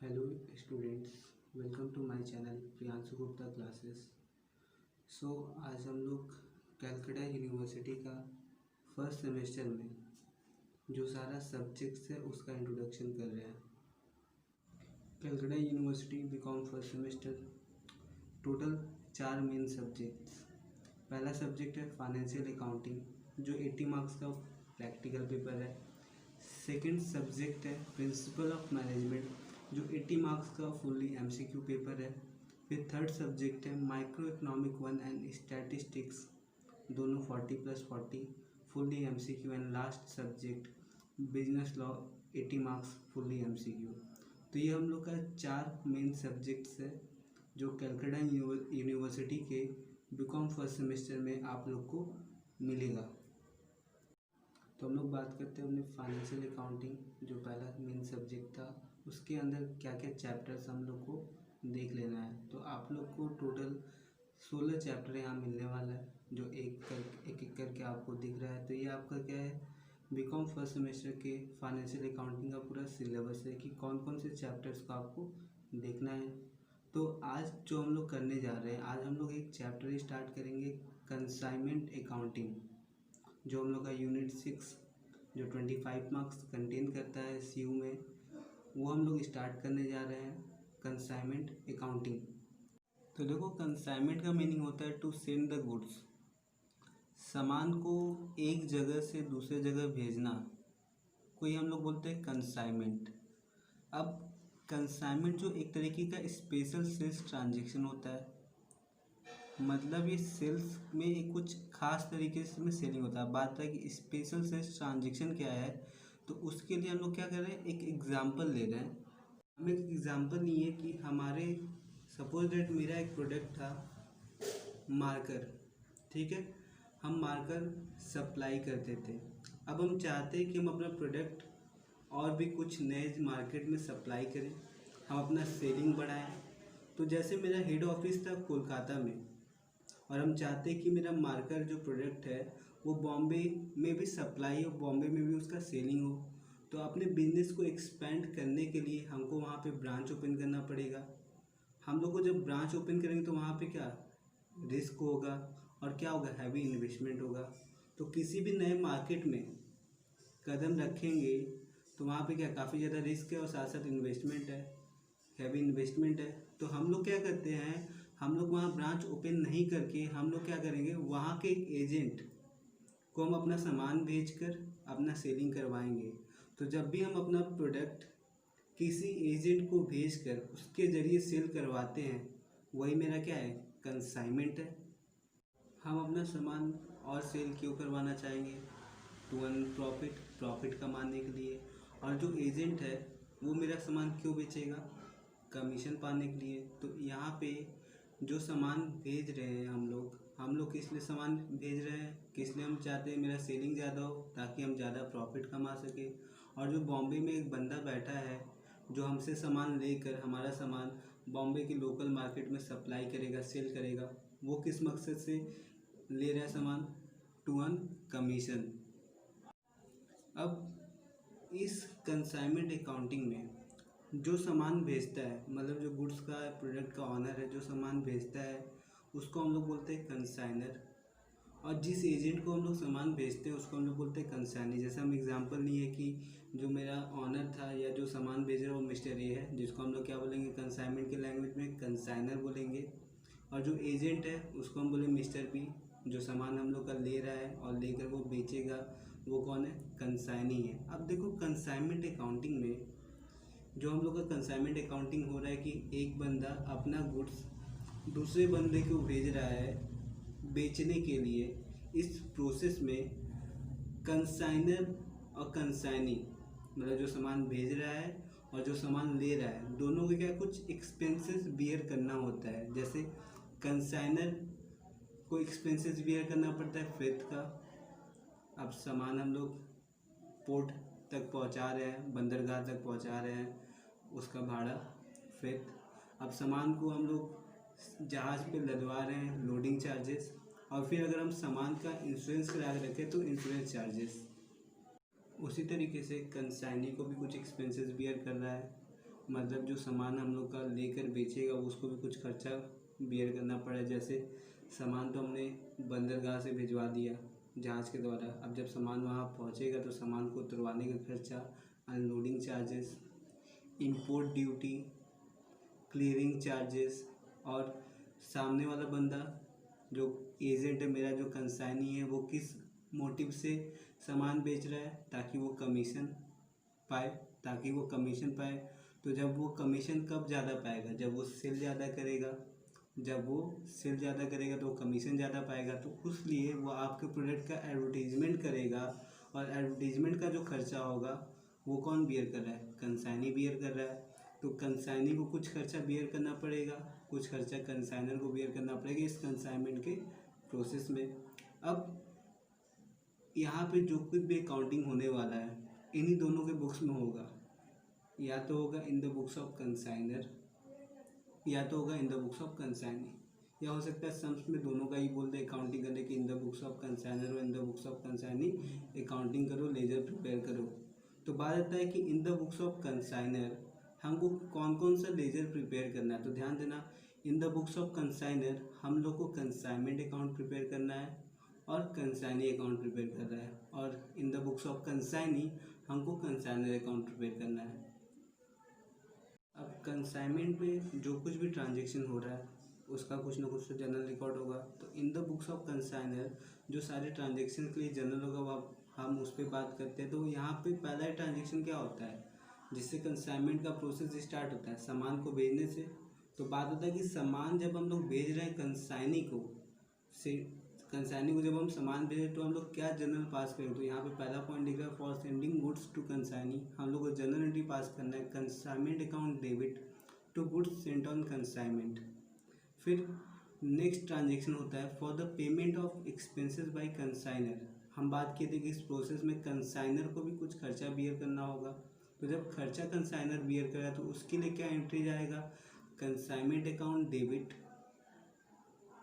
Hello students, welcome to my channel Priyanshu Gupta classes. आज हम लोग कैलकाटा यूनिवर्सिटी का फर्स्ट सेमेस्टर में जो सारा सब्जेक्ट्स है उसका इंट्रोडक्शन कर रहे हैं। Calcutta university BCom first semester, total 4 main subjects. पहला सब्जेक्ट है फाइनेंशियल अकाउंटिंग जो 80 मार्क्स का प्रैक्टिकल पेपर है। सेकंड सब्जेक्ट है प्रिंसिपल ऑफ मैनेजमेंट जो 80 मार्क्स का फुल्ली एमसीक्यू पेपर है। फिर थर्ड सब्जेक्ट है माइक्रो इकोनॉमिक 1 एंड स्टैटिस्टिक्स, दोनों 40+40 fully MCQ. And last subject business law 80 marks fully MCQ. तो ये हम लोग का 4 मेन सब्जेक्ट्स है जो कैलकाटा यूनिवर्सिटी के बीकॉम फर्स्ट सेमेस्टर में आप लोग को मिलेगा। तो हम लोग बात करते हैं अपने फाइनेंशियल अकाउंटिंग जो पहला मेन सब्जेक्ट था, उसके अंदर क्या क्या चैप्टर्स हम लोग को देख लेना है। तो आप लोग को टोटल 16 चैप्टर यहाँ मिलने वाला है जो एक करके आपको दिख रहा है। तो ये आपका क्या है, बीकॉम फर्स्ट सेमेस्टर के फाइनेंशियल अकाउंटिंग का पूरा सिलेबस है कि कौन कौन से चैप्टर्स को आपको देखना है। तो आज जो हम लोग करने जा रहे हैं, आज हम लोग एक चैप्टर स्टार्ट करेंगे कंसाइनमेंट अकाउंटिंग जो हम लोग का यूनिट 6 जो 25 मार्क्स कंटेन करता है सीयू में, वो हम लोग स्टार्ट करने जा रहे हैं कंसाइनमेंट अकाउंटिंग। तो देखो, कंसाइनमेंट का मीनिंग होता है टू सेंड द गुड्स, सामान को एक जगह से दूसरे जगह भेजना, कोई हम लोग बोलते हैं कंसाइनमेंट। अब कंसाइनमेंट जो एक तरीके का स्पेशल सेल्स ट्रांजेक्शन होता है, मतलब ये सेल्स में एक कुछ खास तरीके से में सेलिंग होता है। बात है कि स्पेशल सेल्स ट्रांजेक्शन क्या है, तो उसके लिए हम लोग क्या कर रहे हैं, एक एग्जांपल ले रहे हैं। हम एक एग्जांपल लिए कि हमारे सपोज दैट मेरा एक प्रोडक्ट था मार्कर, ठीक है, हम मार्कर सप्लाई करते थे। अब हम चाहते हैं कि हम अपना प्रोडक्ट और भी कुछ नए मार्केट में सप्लाई करें, हम अपना सेलिंग बढ़ाएं। तो जैसे मेरा हेड ऑफिस था कोलकाता में और हम चाहते हैं कि मेरा मार्कर जो प्रोडक्ट है वो बॉम्बे में भी सप्लाई हो, बॉम्बे में भी उसका सेलिंग हो। तो अपने बिजनेस को एक्सपेंड करने के लिए हमको वहाँ पे ब्रांच ओपन करना पड़ेगा। हम लोग को जब ब्रांच ओपन करेंगे तो वहाँ पे क्या रिस्क होगा और क्या होगा, हैवी इन्वेस्टमेंट होगा। तो किसी भी नए मार्केट में कदम रखेंगे तो वहाँ पे क्या काफ़ी ज़्यादा रिस्क है और साथ साथ इन्वेस्टमेंट है, हैवी इन्वेस्टमेंट है। तो हम लोग क्या करते हैं, हम लोग वहाँ ब्रांच ओपन नहीं करके हम लोग क्या करेंगे, वहाँ के एजेंट को हम अपना सामान भेजकर अपना सेलिंग करवाएंगे। तो जब भी हम अपना प्रोडक्ट किसी एजेंट को भेजकर उसके ज़रिए सेल करवाते हैं, वही मेरा क्या है, कंसाइनमेंट है। हम अपना सामान और सेल क्यों करवाना चाहेंगे, टू अर्न प्रॉफिट कमाने के लिए। और जो एजेंट है वो मेरा सामान क्यों बेचेगा, कमीशन पाने के लिए। तो यहाँ पे जो सामान भेज रहे हैं हम लोग किस लिए सामान भेज रहे हैं, किस लिए हम चाहते हैं मेरा सेलिंग ज़्यादा हो ताकि हम ज़्यादा प्रॉफिट कमा सके। और जो बॉम्बे में एक बंदा बैठा है जो हमसे सामान लेकर हमारा सामान बॉम्बे की लोकल मार्केट में सप्लाई करेगा, सेल करेगा, वो किस मकसद से ले रहा है सामान, टू अर्न कमीशन। अब इस कंसाइनमेंट अकाउंटिंग में जो सामान भेजता है, मतलब जो गुड्स का प्रोडक्ट का ऑनर है, जो सामान भेजता है उसको हम लोग बोलते हैं कंसाइनर। और जिस एजेंट को हम लोग सामान भेजते हैं उसको हम लोग बोलते हैं कंसाइनी। जैसे हम एग्जांपल लिए कि जो मेरा ऑनर था या जो सामान भेज रहा है वो मिस्टर ए है, जिसको हम लोग क्या बोलेंगे, कंसाइनमेंट के लैंग्वेज में कंसाइनर बोलेंगे। और जो एजेंट है उसको हम बोले मिस्टर बी, जो सामान हम लोग का ले रहा है और लेकर वो बेचेगा, वो कौन है, कंसाइनी है। अब देखो, कंसाइनमेंट अकाउंटिंग में जो हम लोग का कंसाइनमेंट अकाउंटिंग हो रहा है कि एक बंदा अपना गुड्स दूसरे बंदे को भेज रहा है बेचने के लिए। इस प्रोसेस में कंसाइनर और कंसाइनी, मतलब जो सामान भेज रहा है और जो सामान ले रहा है, दोनों को क्या कुछ एक्सपेंसेस बियर करना होता है। जैसे कंसाइनर को एक्सपेंसेस बियर करना पड़ता है फ्रेट का। अब सामान हम लोग पोर्ट तक पहुंचा रहे हैं, बंदरगाह तक पहुंचा रहे हैं, उसका भाड़ा फ्रेट। अब सामान को हम लोग जहाज़ पे लदवा रहे हैं, लोडिंग चार्जेस। और फिर अगर हम सामान का इंश्योरेंस करा के रखें तो इंश्योरेंस चार्जेस। उसी तरीके से कंसाइनी को भी कुछ एक्सपेंसेस बियर कर रहा है। मतलब जो सामान हम लोग का लेकर बेचेगा उसको भी कुछ खर्चा बियर करना पड़ा। जैसे सामान तो हमने बंदरगाह से भिजवा दिया जहाज़ के द्वारा, अब जब सामान वहाँ पहुँचेगा तो सामान को उतरवाने का खर्चा, unloading charges, import duty, clearing charges, और सामने वाला बंदा जो एजेंट है मेरा, जो कंसाइनी है, वो किस मोटिव से सामान बेच रहा है ताकि वो कमीशन पाए। तो जब वो कमीशन कब ज़्यादा पाएगा, जब वो सेल ज़्यादा करेगा, तो वो कमीशन ज़्यादा पाएगा। तो उसलिए वो आपके प्रोडक्ट का एडवर्टीजमेंट करेगा, और एडवर्टीजमेंट का जो खर्चा होगा वो कौन बियर कर रहा है, कंसाइनी बियर कर रहा है। तो कंसाइनी को कुछ खर्चा बियर करना पड़ेगा, कुछ खर्चा कंसाइनर को बियर करना पड़ेगा इस कंसाइनमेंट के प्रोसेस में। अब यहाँ पे जो कुछ भी अकाउंटिंग होने वाला है इन्हीं दोनों के बुक्स में होगा, या तो होगा in the books of consignor या तो होगा in the books of consignee, या हो सकता है सम्स में दोनों का ही बोल दे अकाउंटिंग करने की in the books of consignor और in the books of consignee accounting करो, लेजर प्रिपेयर करो। तो बात आता है कि in the books of consignor हमको कौन कौन सा लेजर प्रिपेयर करना है। तो ध्यान देना, in the books of consignor हम लोग को कंसाइनमेंट अकाउंट प्रिपेयर करना है और कंसाइनी अकाउंट प्रिपेयर कर रहा है, और in the books of consignee हमको कंसाइनर अकाउंट प्रिपेयर करना है। अब कंसाइनमेंट में जो कुछ भी ट्रांजेक्शन हो रहा है उसका कुछ ना कुछ तो जर्नल रिकॉर्ड होगा। तो in the books of consignor जो सारे ट्रांजेक्शन के लिए जर्नल होगा वो हम उस पर बात करते हैं। तो यहाँ पे पहला ट्रांजेक्शन क्या होता है जिससे कंसाइनमेंट का प्रोसेस स्टार्ट होता है, सामान को भेजने से। तो बात होता है कि सामान जब हम लोग भेज रहे हैं कंसाइनी को जब हम सामान भेजें तो हम लोग क्या जर्नल पास करें। तो यहाँ पे पहला पॉइंट दिख रहा है, for sending goods to consignee हम लोग को जर्नल एंट्री पास करना है, consignment account debit to goods sent on consignment. फिर नेक्स्ट ट्रांजेक्शन होता है for the payment of expenses by consignor. हम बात किए थे कि इस प्रोसेस में कंसाइनर को भी कुछ खर्चा बियर करना होगा। तो जब खर्चा कंसाइनर बियर करा तो उसके लिए क्या एंट्री जाएगा, consignment account debit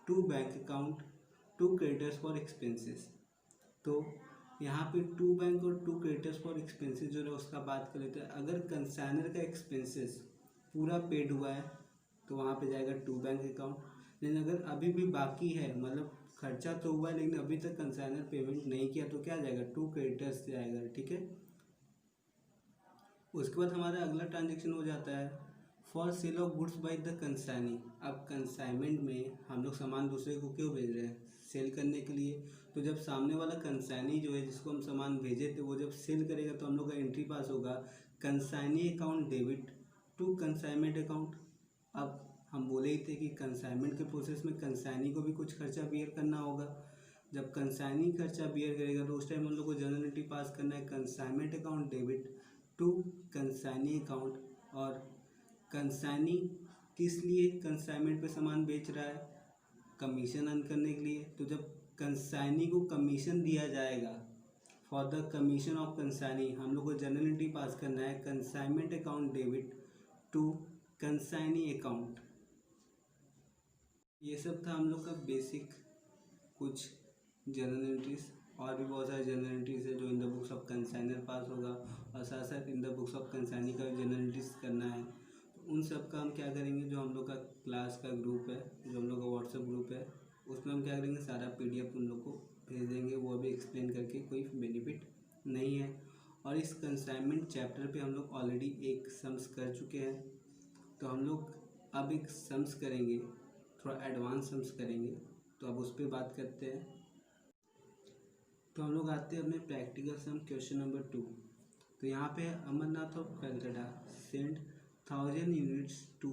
to bank account to creditors for expenses. तो यहाँ पे टू बैंक और टू क्रेडिटर्स फॉर एक्सपेंसेस जो है उसका बात कर लेते हैं। अगर कंसाइनर का एक्सपेंसेस पूरा पेड हुआ है तो वहाँ पे जाएगा टू बैंक अकाउंट, लेकिन अगर अभी भी बाकी है, मतलब खर्चा तो हुआ है लेकिन अभी तक कंसाइनर पेमेंट नहीं किया, तो क्या जाएगा, टू क्रेडिटर्स जाएगा। ठीक है, उसके बाद हमारा अगला ट्रांजेक्शन हो जाता है for sale of goods by the consignee. अब कंसाइनमेंट में हम लोग सामान दूसरे को क्यों भेज रहे हैं, सेल करने के लिए। तो जब सामने वाला कंसाइनी जो है जिसको हम सामान भेजे थे वो जब सेल करेगा तो हम लोग का एंट्री पास होगा, consignee account debit to consignment account. अब हम बोले ही थे कि कंसाइनमेंट के प्रोसेस में कंसाइनी को भी कुछ खर्चा बियर करना होगा। जब कंसाइनी खर्चा बियर करेगा तो उस टाइम हम लोग को जर्नल एंट्री पास करना है, consignment account debit to consignee account. और कंसाइनी किस लिए कंसाइनमेंट पे सामान बेच रहा है, कमीशन अर्न करने के लिए। तो जब कंसाइनी को कमीशन दिया जाएगा, for the commission of consignee हम लोग को जर्नल एंट्री पास करना है, consignment account debit to consignee account. ये सब था हम लोग का बेसिक कुछ जर्नल एंट्रीज, और भी बहुत सारे जर्नल एंट्रीज है जो in the books of consignor पास होगा, और साथ साथ in the books of consignee का भी जर्नल एंट्रीज करना है। तो उन सब का हम क्या करेंगे, जो हम लोग का क्लास का ग्रुप है, जो हम लोग का व्हाट्सएप ग्रुप है, उसमें हम क्या करेंगे, सारा PDF उन लोग को भेज देंगे, वो अभी एक्सप्लेन करके कोई बेनिफिट नहीं है। और इस कंसाइनमेंट चैप्टर पे हम लोग ऑलरेडी एक सम्स कर चुके हैं, तो हम लोग अब एक सम्स करेंगे, थोड़ा एडवांस सम्स करेंगे। तो अब उस पर बात करते हैं। तो हम लोग आते हैं अपने प्रैक्टिकल सम क्वेश्चन नंबर 2। तो यहाँ पे Amarnath of Calcutta send 1000 units to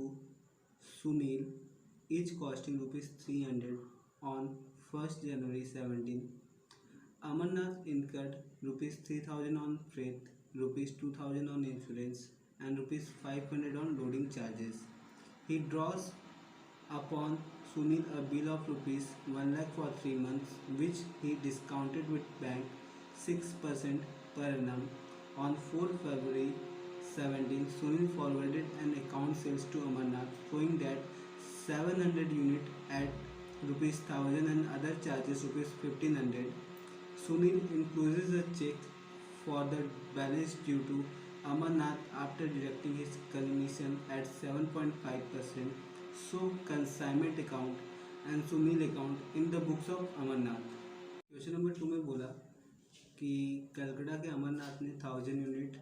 Sunil, each costing ₹300 on 1st January 17. Amarnath incurred ₹3,000 on freight, ₹2,000 on insurance, and ₹500 on loading charges. He draws upon Sunil a bill of ₹1 lakh for 3 months, which he discounted with bank 6% per annum. On 4 February 17, Sunil forwarded an account sales to Amarnath showing that 700 unit at ₹1,000 and other charges ₹1,500. Sunil encloses a check for the balance due to Amarnath after deducting his commission at 7.5%, show consignment account and Sunil account in the books of Amarnath. Question number 2 में बोला कि कलकत्ता के अमरनाथ ने 1000 unit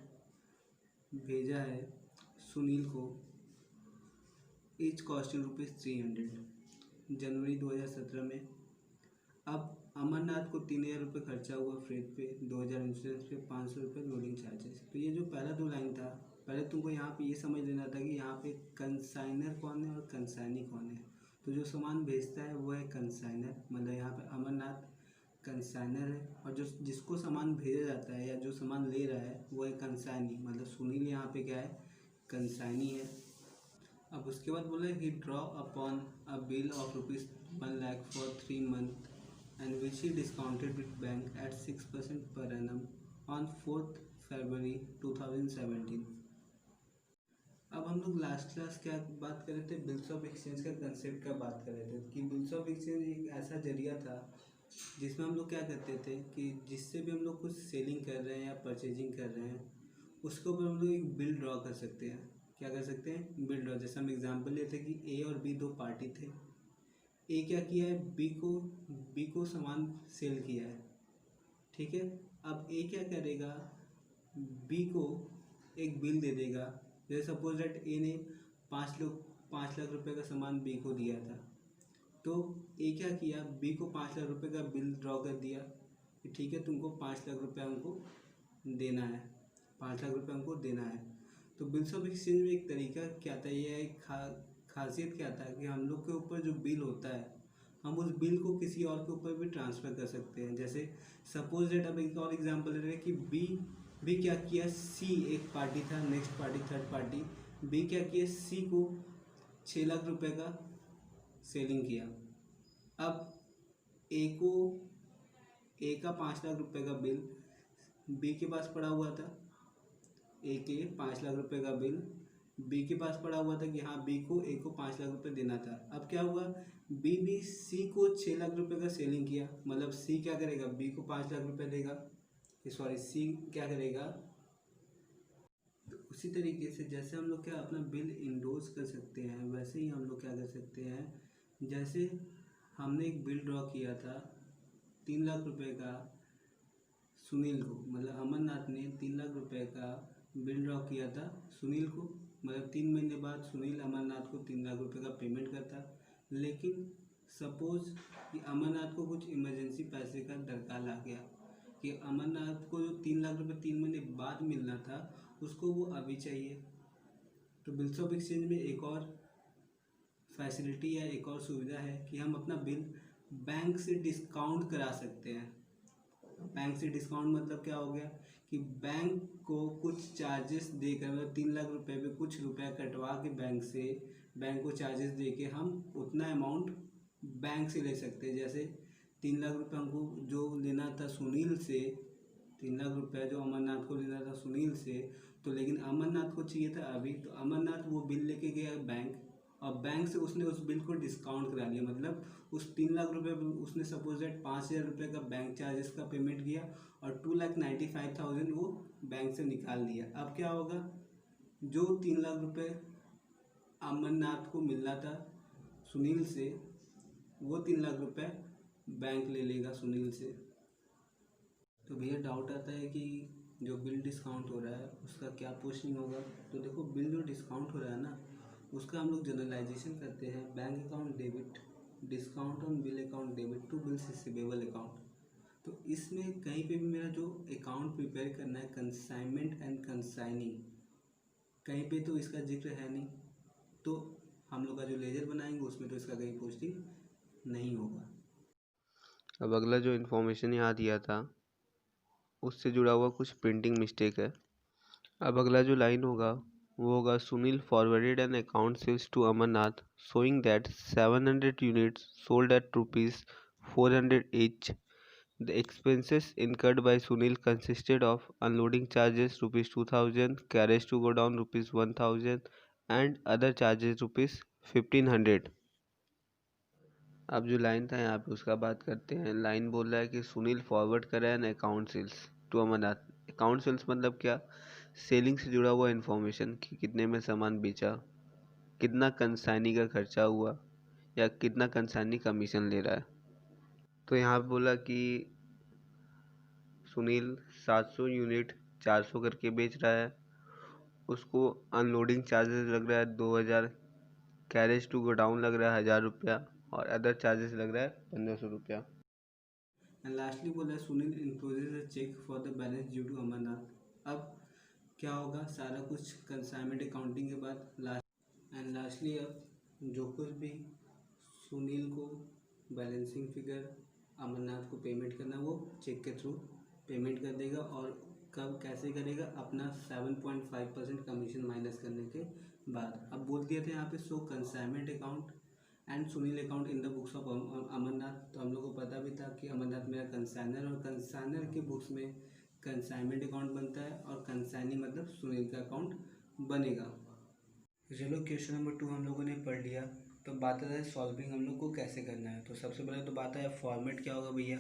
भेजा है सुनील को, each costing ₹300 जनवरी 2017 में। अब अमरनाथ को 3000 खर्चा हुआ फ्रेट पे, 2000 इंश्योरेंस पे, 500 लोडिंग चार्जेस। तो ये जो पहला दो लाइन था, पहले तुमको यहाँ पे ये समझ लेना था कि यहाँ पे कंसाइनर कौन है और कंसाइनी कौन है। तो जो सामान भेजता है वो है कंसाइनर, मतलब यहाँ पे अमरनाथ कंसाइनर है, और जो जिसको सामान भेजा जाता है या जो सामान ले रहा है वो है कंसाइनी, मतलब सुनील यहाँ पे क्या है, कंसाइनी है। अब उसके बाद बोला he draw upon a bill of ₹1,00,000 for 3 months and which he discounted with bank at 6% per annum on 4th February 2017। अब हम लोग लास्ट क्लास क्या बात कर रहे थे, बिल्स ऑफ एक्सचेंज का कंसेप्ट का बात कर रहे थे कि बिल्स ऑफ एक्सचेंज एक ऐसा जरिया था जिसमें हम लोग क्या करते थे कि जिससे भी हम लोग कुछ सेलिंग कर रहे हैं या परचेजिंग कर रहे हैं उसके ऊपर हम लोग एक बिल ड्रॉ कर सकते हैं। क्या कर सकते हैं, बिल ड्रॉ। जैसे हम एग्जांपल लेते हैं कि ए और बी दो पार्टी थे, ए क्या किया है, बी को सामान सेल किया है, ठीक है। अब ए क्या करेगा, बी को एक बिल दे देगा। जैसे सपोज दैट ए ने 5 लाख रुपए का सामान बी को दिया था, तो ए क्या किया, बी को 5 लाख रुपए का बिल ड्रॉ कर दिया कि ठीक है तुमको 5 लाख रुपए हमको देना है, 5 लाख रुपए हमको देना है। तो बिल्स ऑफ एक्सचेंज में एक तरीका क्या था, ये एक खासियत क्या था कि हम लोग के ऊपर जो बिल होता है हम उस बिल को किसी और के ऊपर भी ट्रांसफ़र कर सकते हैं। जैसे सपोज दैट, अब एक और एग्जांपल ले रहे हैं कि बी क्या किया, सी एक पार्टी था, next party third party, B क्या किया, सी को 6 लाख रुपए का सेलिंग किया। अब ए का 5 लाख रुपए का बिल बी के पास पड़ा हुआ था, ए के 5 लाख रुपए का बिल बी के पास पड़ा हुआ था कि हाँ बी को ए को 5 लाख रुपए देना था। अब क्या हुआ, बी सी को 6 लाख रुपए का सेलिंग किया, मतलब सी क्या करेगा, बी को 5 लाख रुपए देगा, सॉरी सी क्या करेगा। तो उसी तरीके से जैसे हम लोग क्या अपना बिल इंडोर्स कर सकते हैं, वैसे ही हम लोग क्या कर सकते हैं, जैसे हमने एक बिल ड्रॉ किया था 3 लाख रुपए का सुनील को, मतलब अमरनाथ ने 3 लाख रुपए का बिल ड्रॉ किया था सुनील को, मतलब 3 महीने बाद सुनील अमरनाथ को 3 लाख रुपए का पेमेंट करता। लेकिन सपोज कि अमरनाथ को कुछ इमरजेंसी पैसे का दरकार आ गया कि अमरनाथ को जो 3 लाख रुपए 3 महीने बाद मिलना था उसको वो अभी चाहिए। तो बिल्स ऑफ एक्सचेंज में एक और फैसिलिटी या एक और सुविधा है कि हम अपना बिल बैंक से डिस्काउंट करा सकते हैं। बैंक से डिस्काउंट मतलब क्या हो गया कि बैंक को कुछ चार्जेस देकर, मतलब 3 लाख रुपए पे कुछ रुपया कटवा के बैंक को चार्जेस दे के हम उतना अमाउंट बैंक से ले सकते हैं। जैसे 3 लाख रुपए हमको जो लेना था सुनील से, 3 लाख रुपए जो अमरनाथ को लेना था सुनील से, तो लेकिन अमरनाथ को चाहिए था अभी, तो अमरनाथ वो बिल लेके गया बैंक, और बैंक से उसने उस बिल को डिस्काउंट करा लिया, मतलब उस 3 लाख रुपए उसने सपोज दैट 5,000 रुपये का बैंक चार्जेस का पेमेंट किया और 2,95,000 वो बैंक से निकाल लिया। अब क्या होगा, जो 3 लाख रुपए अमरनाथ को मिलना था सुनील से, वो 3 लाख रुपए बैंक ले लेगा सुनील से। तो भैया डाउट आता है कि जो बिल डिस्काउंट हो रहा है उसका क्या पोस्टिंग होगा। तो देखो, बिल जो डिस्काउंट हो रहा है ना उसका हम लोग जनरलाइजेशन करते हैं bank account debit, discount on bill account debit to bills receivable account. तो इसमें कहीं पे भी मेरा जो अकाउंट प्रिपेयर करना है कंसाइनमेंट एंड कंसाइनिंग, कहीं पे तो इसका जिक्र है नहीं, तो हम लोग का जो लेजर बनाएंगे उसमें तो इसका कहीं पोस्टिंग नहीं होगा। अब अगला जो इन्फॉर्मेशन यहाँ दिया था उससे जुड़ा हुआ कुछ प्रिंटिंग मिस्टेक है। अब अगला जो लाइन होगा वो होगा Sunil forwarded an account sales to Amarnath showing that 700 units sold at ₹400 each. The expenses incurred by Sunil consisted of unloading charges ₹2,000, carriage to go down ₹1,000 and other charges ₹1,500। अब जो लाइन था यहाँ पे उसका बात करते हैं। लाइन बोल रहा है कि सुनील फॉरवर्ड करा an account sales to Amarnath. Account sales मतलब क्या, सेलिंग से जुड़ा हुआ इन्फॉर्मेशन कि कितने में सामान बेचा, कितना कंसाइनी का खर्चा हुआ या कितना कंसाइनी कमीशन ले रहा है। तो यहाँ पे बोला कि सुनील 700 यूनिट 400 करके बेच रहा है, उसको अनलोडिंग चार्जेस लग रहा है 2000, कैरेज टू गोडाउन लग रहा है 1000 रुपया और अदर चार्जेस लग रहा है 1500 रुपया। एंड लास्टली बोला Sunil encloses a cheque for the balance due to Amarnath. अब क्या होगा, सारा कुछ कंसाइनमेंट अकाउंटिंग के बाद लास्टली अब जो कुछ भी सुनील को बैलेंसिंग फिगर अमरनाथ को पेमेंट करना वो चेक के थ्रू पेमेंट कर देगा। और कब कैसे करेगा, अपना 7.5% कमीशन माइनस करने के बाद। अब बोल दिया था यहाँ पे so consignment account and Sunil account in the books of Amarnath. तो हम लोग को पता भी था कि अमरनाथ मेरा कंसाइनर और कंसाइनर के बुक्स में कंसाइनमेंट अकाउंट बनता है और कंसाइनी मतलब सुनील का अकाउंट बनेगा। चलो क्वेश्चन नंबर 2 हम लोगों ने पढ़ लिया। तो बात आता है सॉल्विंग हम लोग को कैसे करना है। तो सबसे पहले तो बात है फॉर्मेट क्या होगा भैया।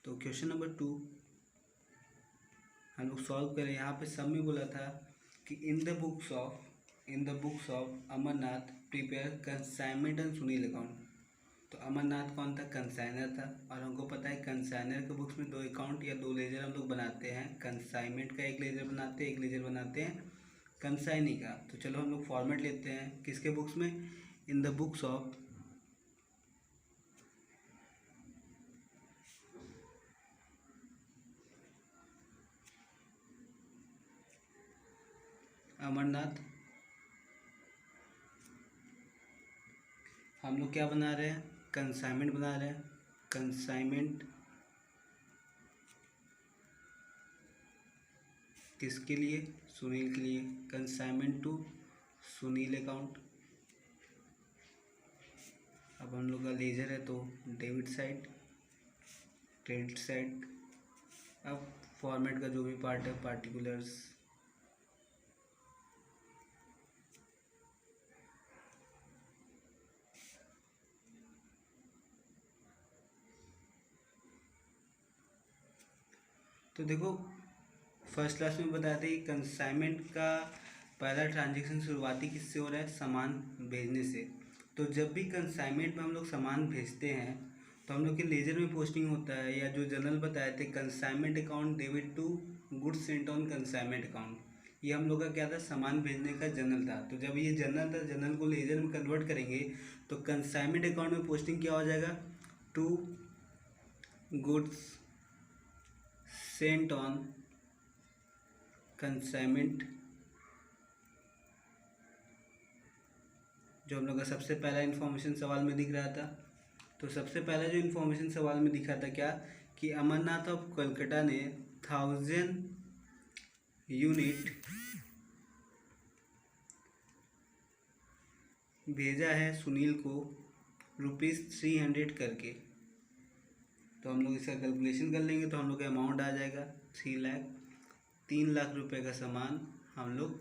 तो क्वेश्चन नंबर 2 हम लोग सॉल्व करें। यहाँ पे सब में बोला था कि in the books of Amarnath prepare consignment and Sunil account. तो अमरनाथ कौन था, कंसाइनर था। और हमको पता है कंसाइनर के बुक्स में 2 अकाउंट या 2 लेजर हम लोग बनाते हैं। कंसाइनमेंट का एक लेजर बनाते हैं, एक लेजर बनाते हैं कंसाइनी का। तो चलो हम लोग फॉर्मेट लेते हैं किसके बुक्स में, in the books of Amarnath. हम लोग क्या बना रहे हैं, कंसाइनमेंट बना रहे हैं। कंसाइनमेंट किसके लिए, सुनील के लिए। Consignment to Sunil account. अब हम लोग का लेजर है तो डेबिट साइड, क्रेडिट साइड। अब फॉर्मेट का जो भी पार्ट है, पार्टिकुलर्स। तो देखो फर्स्ट क्लास में बताया था कि कंसाइनमेंट का पहला ट्रांजेक्शन शुरुआती किससे हो रहा है, सामान भेजने से। तो जब भी कंसाइनमेंट में हम लोग सामान भेजते हैं तो हम लोग के लेजर में पोस्टिंग होता है, या जो जनरल बताए थे consignment account debit to goods sent on consignment account. ये हम लोग का क्या था, सामान भेजने का जनरल था। तो जब ये जनरल था, जनरल को लेजर में कन्वर्ट करेंगे तो कंसाइनमेंट अकाउंट में पोस्टिंग क्या हो जाएगा, to goods sent on consignment. जो हम लोग का सबसे पहला इन्फॉर्मेशन सवाल में दिख रहा था। तो सबसे पहला जो इन्फॉर्मेशन सवाल में दिखा था क्या, कि अमरनाथ ऑफ कलकत्ता ने 1000 यूनिट भेजा है सुनील को ₹300 करके। तो हम लोग इसका कैलकुलेशन कर लेंगे तो हम लोग का अमाउंट आ जाएगा 3 लाख रुपए का सामान हम लोग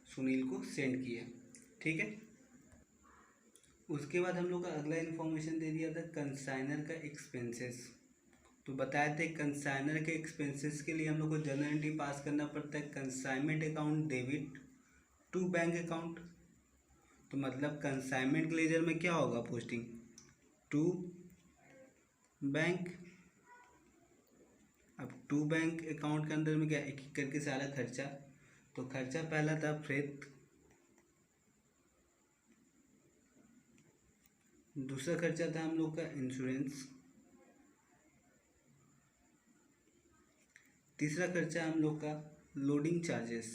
सुनील को सेंड किए। ठीक है। उसके बाद हम लोग का अगला इन्फॉर्मेशन दे दिया था कंसाइनर का एक्सपेंसेस। तो बताए थे कंसाइनर के एक्सपेंसेस के लिए हम लोग को जर्नल एंट्री पास करना पड़ता है, consignment account debit to bank account. तो मतलब कंसाइनमेंट के लेजर में क्या होगा, पोस्टिंग टू बैंक। अब टू बैंक अकाउंट के अंदर में क्या, एक एक करके सारा खर्चा। तो खर्चा पहला था फ्रेट, दूसरा खर्चा था हम लोग का इंश्योरेंस, तीसरा खर्चा हम लोग का लोडिंग चार्जेस,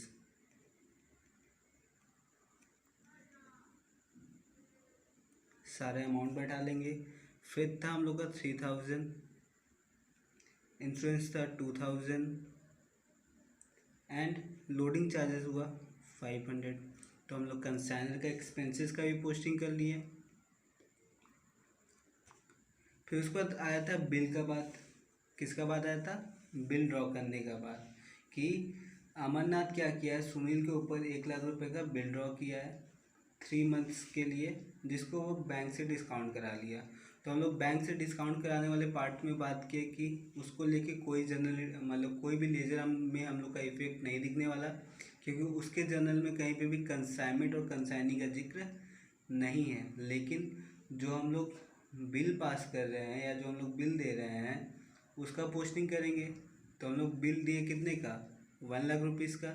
सारे अमाउंट बैठा लेंगे। फिर था हम लोग का 3000, इंश्योरेंस था 2000 एंड लोडिंग चार्जेस हुआ 500। तो हम लोग कंसाइनर का एक्सपेंसेस का भी पोस्टिंग कर लिए। फिर उसके बाद आया था बिल का बात। किसका बात आया था, बिल ड्रॉ करने का बात, कि अमरनाथ क्या किया है, सुनील के ऊपर 1 लाख रुपए का बिल ड्रॉ किया है 3 मंथ्स के लिए, जिसको वो बैंक से डिस्काउंट करा लिया। तो हम लोग बैंक से डिस्काउंट कराने वाले पार्ट में बात किए कि उसको लेके कोई जनरल मतलब कोई भी लेजर में हम लोग का इफेक्ट नहीं दिखने वाला, क्योंकि उसके जर्नल में कहीं पे भी कंसाइनमेंट और कंसाइनी का जिक्र नहीं है। लेकिन जो हम लोग बिल पास कर रहे हैं या जो हम लोग बिल दे रहे हैं उसका पोस्टिंग करेंगे। तो हम लोग बिल दिए कितने का, 1 लाख रुपीज़ का।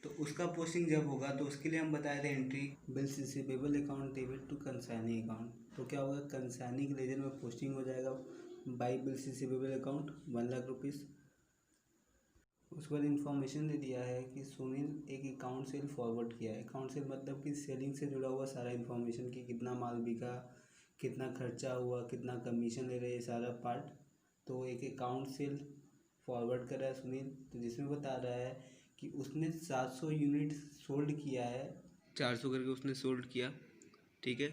तो उसका पोस्टिंग जब होगा तो उसके लिए हम बताए थे entry bills receivable account debit to consignee account. तो क्या होगा, कंसाइनी के लेजर में पोस्टिंग हो जाएगा by bills receivable account 1 lakh rupees. उसके बाद इन्फॉर्मेशन दे दिया है कि सुनील एक अकाउंट सेल फॉरवर्ड किया है। अकाउंट सेल मतलब कि सेलिंग से जुड़ा हुआ सारा इन्फॉर्मेशन कि कितना माल बिका, कितना खर्चा हुआ, कितना कमीशन ले रहे हैं, सारा पार्ट। तो एक अकाउंट सेल फॉरवर्ड कर रहा है सुनील, तो जिसमें बता रहा है कि उसने 700 यूनिट सोल्ड किया है, 400 करके उसने सोल्ड किया। ठीक है,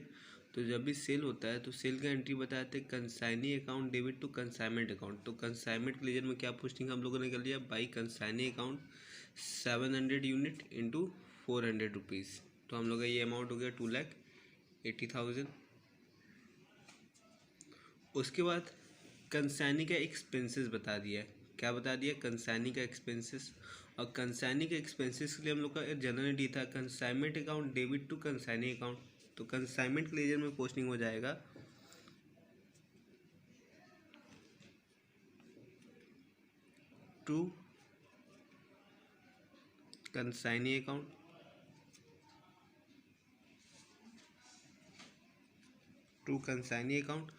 तो जब भी सेल होता है तो सेल का एंट्री बताते हैं consignee account debit to consignment account. तो कंसाइनमेंट के लेजर में क्या पोस्टिंग हम लोगों ने कर लिया, by consignee account 700 unit into 400 rupees. तो हम लोग का ये अमाउंट हो गया 2,80,000। उसके बाद कंसाइनी का एक्सपेंसेस बता दिया है। क्या बता दिया, कंसाइनी का एक्सपेंसेस। और कंसाइनी के एक्सपेंसेस के लिए हम लोग का जनरली था consignment account debit to consignee account. तो कंसाइनमेंट के लेजर में पोस्टिंग हो जाएगा to consignee account, to consignee account.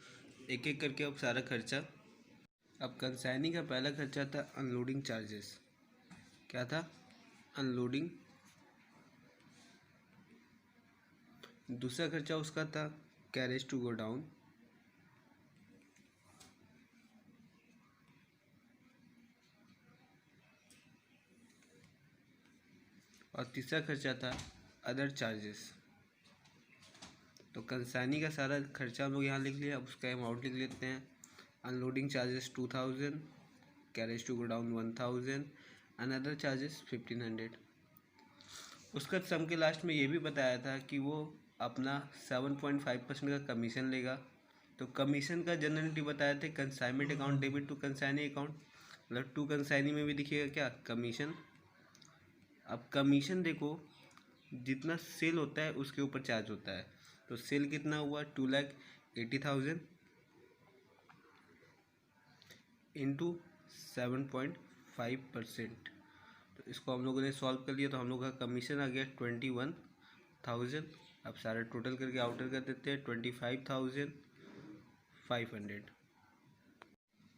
एक एक करके अब सारा खर्चा। अब कंसाइनी का पहला खर्चा था अनलोडिंग चार्जेस। क्या था, अनलोडिंग। दूसरा खर्चा उसका था कैरेज टू गो डाउन। और तीसरा खर्चा था अदर चार्जेस। तो कंसाइनी का सारा खर्चा हम लोग यहाँ लिख लिया। अब उसका अमाउंट लिख लेते हैं। Unloading charges 2,000, carriage to godown 1,000, and other charges 1,500। उसका सम के लास्ट में ये भी बताया था कि वो अपना 7.5% का कमीशन लेगा। तो कमीशन का जनरलिटी बताए थे consignment account debit to consignee account, मतलब टू कंसाइनी में भी दिखेगा क्या, कमीशन। अब कमीशन देखो, जितना सेल होता है उसके ऊपर चार्ज होता है। तो सेल कितना हुआ, 2,80,000 इंटू 7.5%। तो इसको हम लोगों ने सॉल्व कर लिया। तो हम लोग का कमीशन आ गया 21,000। अब सारा टोटल करके आउटर कर देते हैं 25,500।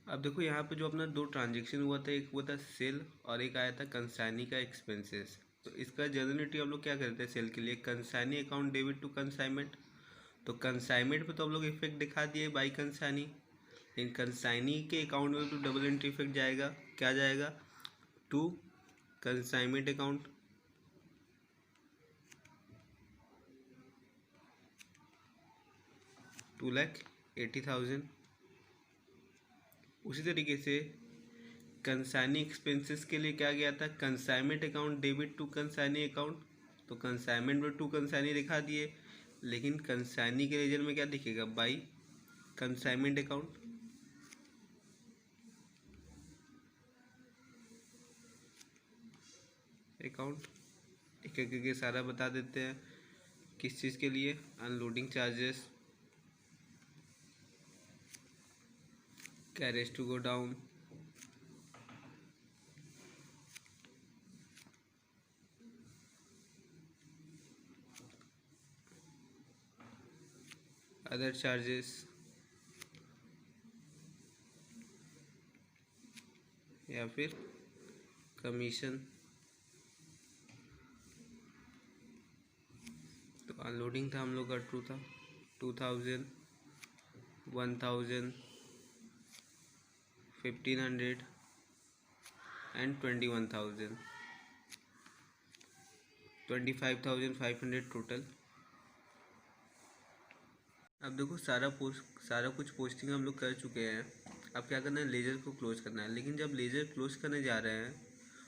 अब देखो यहाँ पे जो अपना दो ट्रांजेक्शन हुआ था, एक हुआ था सेल और एक आया था कंसाइनी का एक्सपेंसेस। तो इसका जनरलिटी हम लोग क्या करते हैं सेल के लिए, consignee account debit to consignment. तो कंसाइनमेंट पे तो हम लोग इफेक्ट दिखा दिए बाई कंसाइनी, लेकिन कंसाइनी के अकाउंट में तो डबल एंट्री इफेक्ट जाएगा। क्या जाएगा, टू कंसाइनमेंट अकाउंट, $2,80,000। उसी तरीके से कंसाइनी एक्सपेंसेस के लिए क्या गया था, consignment account debit to consignee account. तो कंसाइनमेंट में टू कंसाइनी दिखा दिए, लेकिन कंसाइनी के लेजर में क्या दिखेगा, बाई कंसाइनमेंट अकाउंट। अकाउंट एक एक करके सारा बता देते हैं। किस चीज़ के लिए, unloading charges, carriage to godown, other charges, या फिर कमीशन। तो अनलोडिंग था हम लोग का 2,000, 1,000, 1,500 एंड 21,000, 25,500 टोटल। अब देखो सारा कुछ पोस्टिंग हम लोग कर चुके हैं। अब क्या करना है, लेजर को क्लोज करना है। लेकिन जब लेजर क्लोज करने जा रहे हैं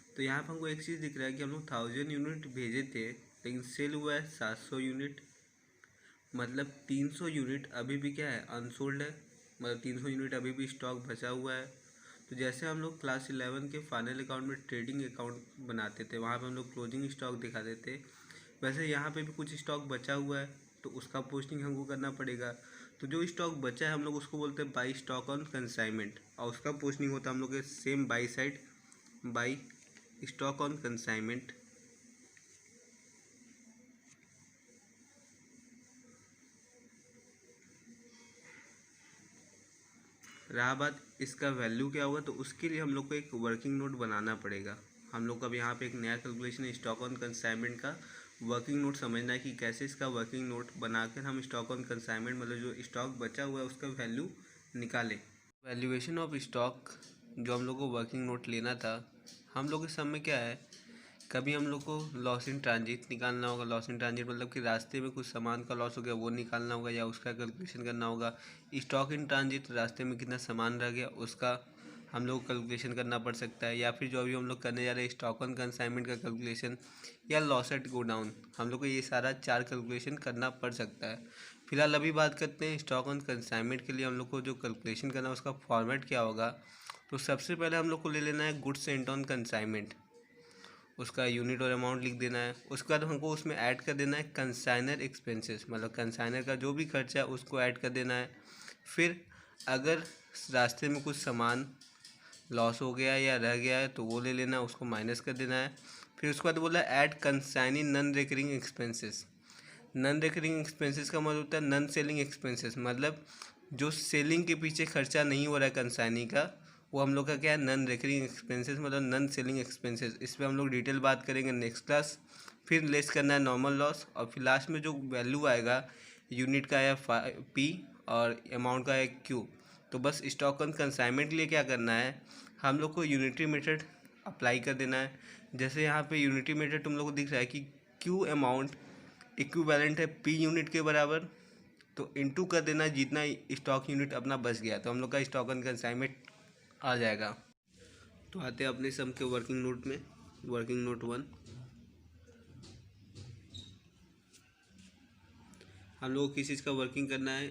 तो यहाँ पर हमको एक चीज़ दिख रहा है कि हम लोग 1,000 यूनिट भेजे थे, लेकिन सेल हुआ है 700 यूनिट। मतलब 300 यूनिट अभी भी क्या है, अनसोल्ड है। मतलब 300 यूनिट अभी भी स्टॉक बचा हुआ है। तो जैसे हम लोग क्लास 11 के फाइनल अकाउंट में ट्रेडिंग अकाउंट बनाते थे, वहाँ पे हम लोग क्लोजिंग स्टॉक दिखाते थे, वैसे यहाँ पे भी कुछ स्टॉक बचा हुआ है तो उसका पोस्टिंग हमको करना पड़ेगा। तो जो स्टॉक बचा है हम लोग उसको बोलते हैं बाई स्टॉक ऑन कंसाइनमेंट, और उसका पोस्टिंग होता है हम लोग के same by side, by stock on consignment. रहा बात इसका वैल्यू क्या होगा, तो उसके लिए हम लोग को एक वर्किंग नोट बनाना पड़ेगा। हम लोग को अब यहाँ पे एक नया कैलकुलेशन स्टॉक ऑन कंसाइनमेंट का वर्किंग नोट समझना है कि कैसे इसका वर्किंग नोट बनाकर हम स्टॉक ऑन कंसाइनमेंट मतलब जो स्टॉक बचा हुआ है उसका वैल्यू निकालें। वैल्यूएशन ऑफ स्टॉक जो हम लोग को वर्किंग नोट लेना था, हम लोग के सब में क्या है, कभी हम लोग को लॉस इन ट्रांजिट निकालना होगा। लॉस इन ट्रांजिट मतलब कि रास्ते में कुछ सामान का लॉस हो गया वो निकालना होगा या उसका कैलकुलेशन करना होगा। स्टॉक इन ट्रांजिट रास्ते में कितना सामान रह गया उसका हम लोग को कैलकुलेशन करना पड़ सकता है, या फिर जो अभी हम लोग करने जा रहे हैं स्टॉक ऑन कंसाइनमेंट का कैलकुलेशन, या लॉस एट गो डाउन, हम लोग को ये सारा 4 कैलकुलेशन करना पड़ सकता है। फिलहाल अभी बात करते हैं स्टॉक ऑन कंसाइनमेंट के लिए हम लोग को जो कैलकुलेशन करना है उसका फॉर्मेट क्या होगा। तो सबसे पहले हम लोग को ले लेना है गुड्स सेंट ऑन कंसाइनमेंट, उसका यूनिट और अमाउंट लिख देना है। उसके बाद हमको उसमें ऐड कर देना है कंसाइनर एक्सपेंसेस, मतलब कंसाइनर का जो भी खर्चा है उसको ऐड कर देना है। फिर अगर रास्ते में कुछ सामान लॉस हो गया या रह गया है तो वो ले लेना, उसको माइनस कर देना है। फिर उसके बाद बोला add consigning non recurring expenses. Non recurring expenses का मतलब होता है नॉन सेलिंग एक्सपेंसेस, मतलब जो सेलिंग के पीछे खर्चा नहीं हो रहा है कंसाइनी का, वो हम लोग का क्या है, नॉन रिकरिंग एक्सपेंसेस मतलब नॉन सेलिंग एक्सपेंसेस। इस पर हम लोग डिटेल बात करेंगे नेक्स्ट क्लास। फिर लेस करना है नॉर्मल लॉस, और फिर लास्ट में जो वैल्यू आएगा यूनिट का है पी और अमाउंट का है क्यू। तो बस स्टॉक ऑन कंसाइनमेंट के लिए क्या करना है, हम लोग को यूनिटरी मेथड अप्लाई कर देना है। जैसे यहाँ पे यूनिटरी मेथड तुम लोग को दिख रहा है कि क्यू अमाउंट इक्विवेलेंट है पी यूनिट के बराबर, तो इनटू कर देना जितना स्टॉक यूनिट अपना बच गया, तो हम लोग का स्टॉक ऑन कंसाइनमेंट आ जाएगा। तो आते हैं अपने सम के वर्किंग नोट में। वर्किंग नोट 1, हम लोग को किस चीज़ का वर्किंग करना है,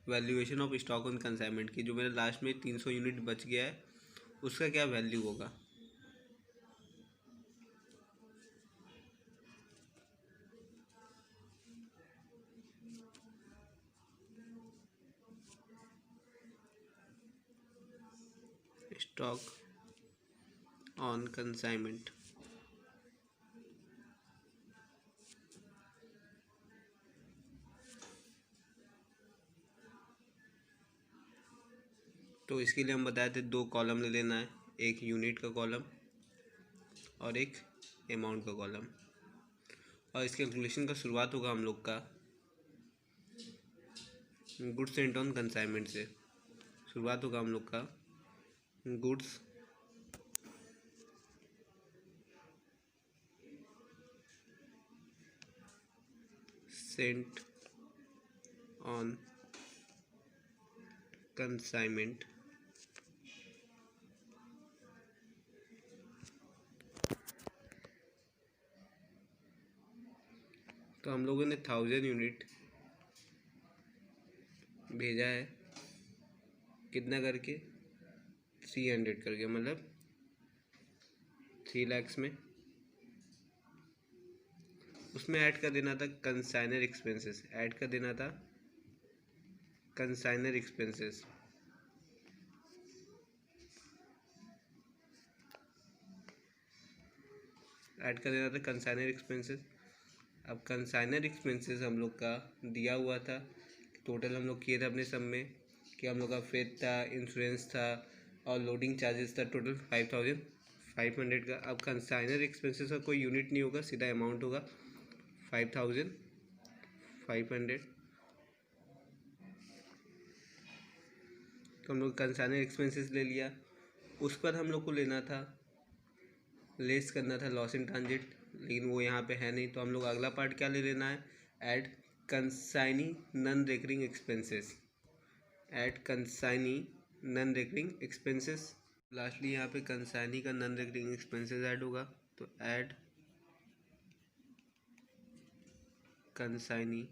valuation of stock on consignment की। जो मेरे लास्ट में 300 यूनिट बच गया है उसका क्या वैल्यू होगा। स्टॉक ऑन कंसाइनमेंट, तो इसके लिए हम बताए थे 2 कॉलम ले लेना है, एक यूनिट का कॉलम और एक अमाउंट का कॉलम। और इस कैलकुलेशन का शुरुआत होगा हम लोग का गुड्स सेंट ऑन कंसाइनमेंट से। शुरुआत होगा हम लोग का गुड्स सेंट ऑन कंसाइनमेंट, तो हम लोगों ने 1000 यूनिट भेजा है, कितना करके 300 करके, मतलब 3 lakhs में। उसमें ऐड कर देना था कंसाइनर एक्सपेंसेस, ऐड कर देना था कंसाइनर एक्सपेंसेस। ऐड कर देना था कंसाइनर एक्सपेंसेस। अब कंसाइनर एक्सपेंसेस हम लोग का दिया हुआ था, टोटल हम लोग किए थे अपने सब में कि हम लोग का फेड था, इंश्योरेंस था और लोडिंग चार्जेस था, टोटल 5500 का। अब कंसाइनर एक्सपेंसेस का कोई यूनिट नहीं होगा, सीधा अमाउंट होगा 5500। तो हम लोग कंसाइनर एक्सपेंसेस ले लिया। उस पर हम लोग को लेना था, लेस करना था लॉस इन ट्रांजिट, लेकिन वो यहाँ पे है नहीं। तो हम लोग अगला पार्ट क्या ले लेना है, add consignee non recurring expenses, add consignee non recurring expenses. Lastly यहाँ पे कंसाइनी का नॉन रिकरिंग एक्सपेंसेस ऐड होगा, तो add consignee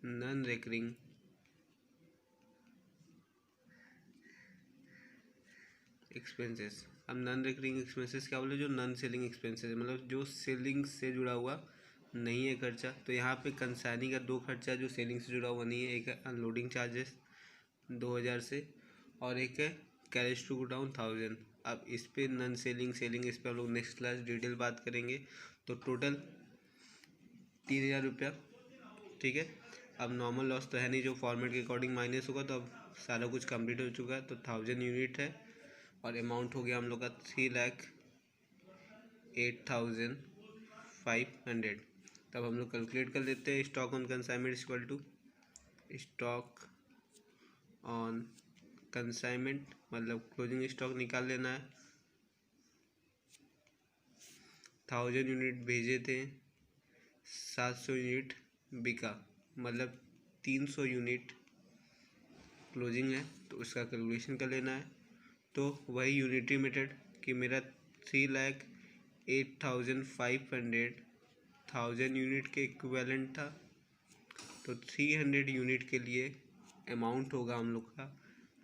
non recurring expenses. अब नॉन रिकरिंग एक्सपेंसेस क्या बोले, जो नॉन सेलिंग एक्सपेंसेस मतलब जो सेलिंग से जुड़ा हुआ नहीं है खर्चा। तो यहाँ पे कंसाइनी का 2 खर्चा जो सेलिंग से जुड़ा हुआ नहीं है, एक है अनलोडिंग चार्जेस 2000 से और एक है कैरेज टू डाउन 1000। अब इस पे नॉन सेलिंग सेलिंग इस पर हम लोग नेक्स्ट क्लास डिटेल बात करेंगे। तो टोटल 3000 रुपया, ठीक है। अब नॉर्मल लॉस तो है नहीं, जो फॉर्मेट के अकॉर्डिंग माइनस होगा। तो अब सारा कुछ कंप्लीट हो चुका है। तो 1000 यूनिट है और अमाउंट हो गया हम लोग का 3,08,500। तब हम लोग कैलकुलेट कर लेते हैं। Stock on consignment equal to stock on consignment मतलब क्लोजिंग स्टॉक निकाल लेना है। 1000 यूनिट भेजे थे, 700 यूनिट बिका मतलब 300 यूनिट क्लोजिंग है। तो उसका कैलकुलेशन कर लेना है। तो वही यूनिटरी मेथड कि मेरा 3,08,500 1000 यूनिट के इक्विवेलेंट था। तो 300 यूनिट के लिए अमाउंट होगा हम लोग का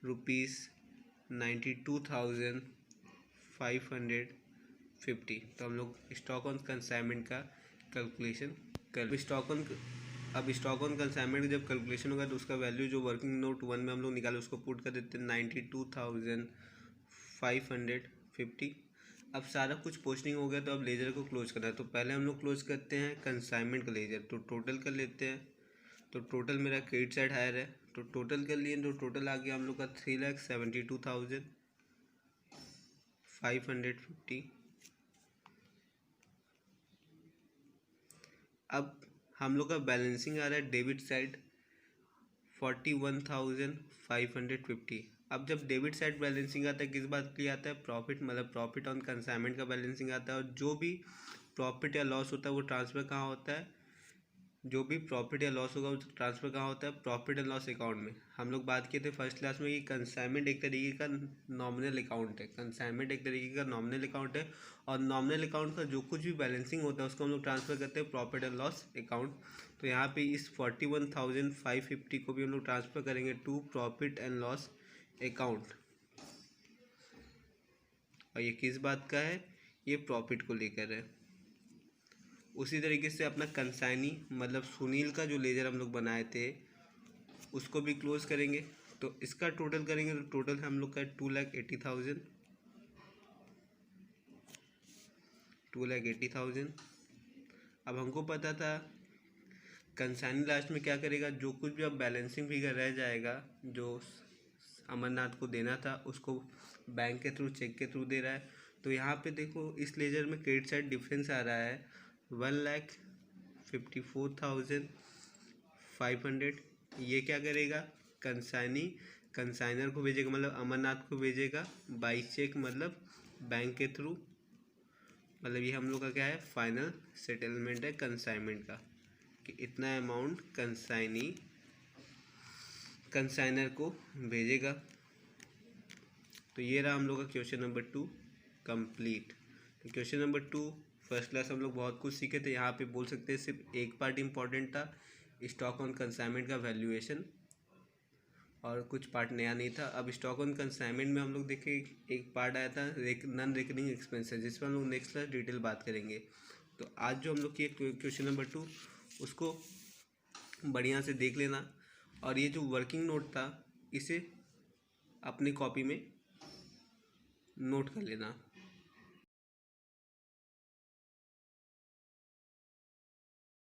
₹92,550। तो हम लोग स्टॉक ऑन कंसाइनमेंट का कैलकुलेशन कर अब स्टॉक ऑन कंसाइनमेंट जब कैलकुलेशन होगा तो उसका वैल्यू जो वर्किंग नोट 1 में हम लोग निकाले उसको पुट कर देते हैं 92,550। अब सारा कुछ पोस्टिंग हो गया। तो अब लेजर को क्लोज करना है। तो पहले हम लोग क्लोज करते हैं कंसाइनमेंट का लेजर। तो टोटल कर लेते हैं। तो टोटल मेरा क्रेडिट साइड हायर है। तो टोटल कर लिए। तो टोटल आ गया हम लोग का 3,72,550। अब हम लोग का बैलेंसिंग आ रहा है डेबिट साइड 41,550। अब जब डेबिट साइड बैलेंसिंग आता है किस बात के लिए आता है, प्रॉफिट मतलब प्रॉफिट ऑन कंसाइनमेंट का बैलेंसिंग आता है। और जो भी प्रॉफिट या लॉस होता है वो ट्रांसफ़र कहाँ होता है, जो भी प्रॉफिट या लॉस होगा वो ट्रांसफ़र कहाँ होता है, प्रॉफिट एंड लॉस अकाउंट में। हम लोग बात किए थे फर्स्ट क्लास में कि कंसाइनमेंट एक तरीके का नॉमिनल अकाउंट है। कंसाइनमेंट एक तरीके का नॉमिनल अकाउंट है और नॉमिनल अकाउंट का जो कुछ भी बैलेंसिंग होता है उसको हम लोग ट्रांसफ़र करते हैं प्रॉफिट एंड लॉस अकाउंट। तो यहाँ पे इस 41,550 को भी हम लोग ट्रांसफ़र करेंगे to profit and loss account. और ये किस बात का है, ये प्रॉफिट को लेकर है। उसी तरीके से अपना कंसाइनी मतलब सुनील का जो लेजर हम लोग बनाए थे उसको भी क्लोज करेंगे। तो इसका टोटल करेंगे तो टोटल हम लोग का 2,80,000 2,80,000। अब हमको पता था कंसाइनी लास्ट में क्या करेगा, जो कुछ भी अब बैलेंसिंग फिगर रह जाएगा जो अमरनाथ को देना था उसको बैंक के थ्रू चेक के थ्रू दे रहा है। तो यहाँ पे देखो इस लेजर में क्रेडिट साइड डिफरेंस आ रहा है 1,54,500। ये क्या करेगा, कंसाइनर को भेजेगा मतलब अमरनाथ को भेजेगा बाई चेक मतलब बैंक के थ्रू। मतलब ये हम लोग का क्या है, फाइनल सेटलमेंट है कंसाइनमेंट का कि इतना अमाउंट कंसाइनर को भेजेगा। तो ये रहा हम लोग का क्वेश्चन नंबर 2 कंप्लीट। तो क्वेश्चन नंबर 2 फर्स्ट क्लास हम लोग बहुत कुछ सीखे थे। यहाँ पे बोल सकते हैं सिर्फ एक पार्ट इम्पॉर्टेंट था, स्टॉक ऑन कंसाइनमेंट का वैल्यूएशन, और कुछ पार्ट नया नहीं था। अब स्टॉक ऑन कंसाइनमेंट में हम लोग देखें एक पार्ट आया था नॉन रिकरिंग एक्सपेंसेस, जिस पर हम लोग नेक्स्ट क्लास डिटेल बात करेंगे। तो आज जो हम लोग किए क्वेश्चन नंबर 2 उसको बढ़िया से देख लेना। और ये जो वर्किंग नोट था इसे अपनी कॉपी में नोट कर लेना।